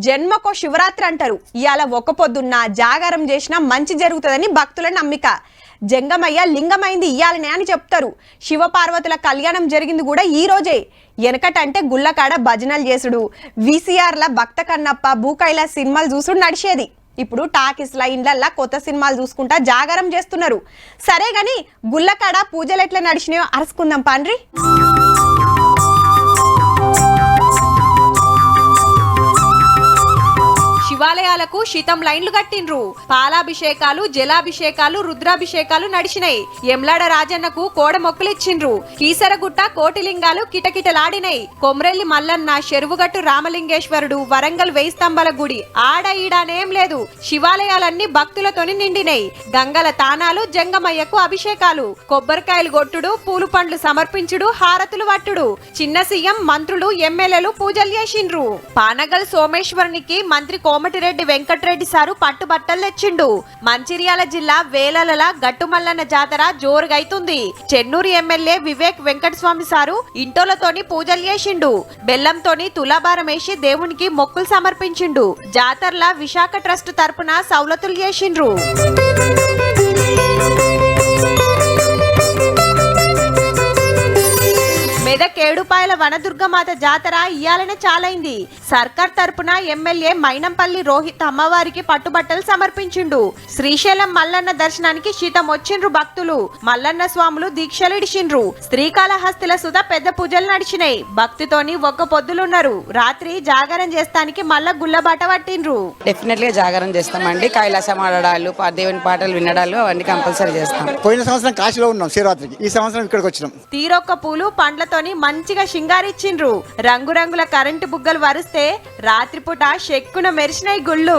జన్మకో శివరాత్రి అంటారు. ఇవాళ ఒక్క పొద్దున్న జాగారం చేసినా మంచి జరుగుతుందని భక్తుల నమ్మిక. జంగమయ్య లింగమైంది ఇయ్యాలనే అని చెప్తారు. శివపార్వతుల కళ్యాణం జరిగింది కూడా ఈ రోజే. వెనకటంటే గుళ్ళకాడ భజనలు చేసుడు, VCRల భక్త కన్నప్ప భూకైలా సినిమాలు చూసుడు నడిచేది. ఇప్పుడు టాకీస్ల ఇండ్లల్లా కొత్త సినిమాలు చూసుకుంటా జాగారం చేస్తున్నారు. సరే గాని గుళ్ళకాడ పూజలు ఎట్లా నడిచినాయో అరుసుకుందాం పాండ్రి. శివాలయాలకు శీతం లైన్లు కట్టిండ్రు. పాలాభిషేకాలు, జలాభిషేకాలు, రుద్రాభిషేకాలు నడిచినాయి. ఎమ్లాడ రాజన్నకు కోడ మొక్కులిచ్చిండ్రు. కీసరగుట్ట కోటిలింగాలు కిటకిటలాడినాయి. కొమ్రెల్లి మల్లన్న, చెరువుగట్టు రామలింగేశ్వరుడు, వరంగల్ 1000 స్తంభాల గుడి ఆడ ఈడానేం లేదు. శివాలయాలన్నీ భక్తులతోని నిండినాయి. గంగల తానాలు, జంగమయ్యకు అభిషేకాలు, కొబ్బరికాయలు కొట్టుడు, పూలు పండ్లు సమర్పించుడు, హారతులు వట్టుడు. చిన్న సీఎం, మంత్రులు, ఎమ్మెల్యేలు పూజలు చేసిండ్రు. పానగల్ సోమేశ్వరునికి మంత్రి కోమటిరెడ్డి వెంకటరెడ్డి సారు పట్టుబట్టలు తెచ్చిండు. మంచిర్యాల జిల్లా వేలల గట్టుమల్లన్న జాతర జోరుగైతుంది. చెన్నూరు ఎమ్మెల్యే వివేక్ వెంకటస్వామి సారు ఇంటోలతోని పూజలు చేసిండు. బెల్లంతోని తులాభారం వేసి దేవునికి మొక్కులు సమర్పించిండు. జాతరల విశాఖ ట్రస్ట్ తరపున సౌలతులు చేసిండ్రు. మెదక్ ఏడుపాయల వనదుర్గమాత జాతర ఇయ్యాలనే చాలైంది. సర్కార్ తరపున ఎమ్మెల్యే మైనంపల్లి రోహిత్ అమ్మవారికి పట్టుబట్టలు సమర్పించిండు. శ్రీశైలం మల్లన్న దర్శనానికి శీతం వచ్చిండ్రు భక్తులు. మల్లన్న స్వాములు దీక్షలు ఇడిచిండ్రు. శ్రీకాళహస్తిల సుధా పెద్ద పూజలు నడిచినాయి. భక్తితోని ఒక్క పొద్దులున్నారు. రాత్రి జాగరణ చేస్తానికి మళ్ళా గుల్లబాట పట్టిండ్రు. డెఫినెట్ గా జాగరణ చేస్తామండి. కైలాసం ఆడడాలు, దేవుని పాటలు వినడాలు అవన్నీ కంపల్సరీ చేస్తాం. పోయిన సంవత్సరం కాశీలో ఉన్నాం శివరాత్రికి, ఈ సంవత్సరం ఇక్కడికి వచ్చినాం. తీరొక్క పూలు పండ్లతో మంచిగా షింగారిచ్చిండ్రు. రంగురంగుల కరెంటు బుగ్గలు వరిస్తే రాత్రిపూట షెక్కున మెరిసినాయి గుళ్ళు.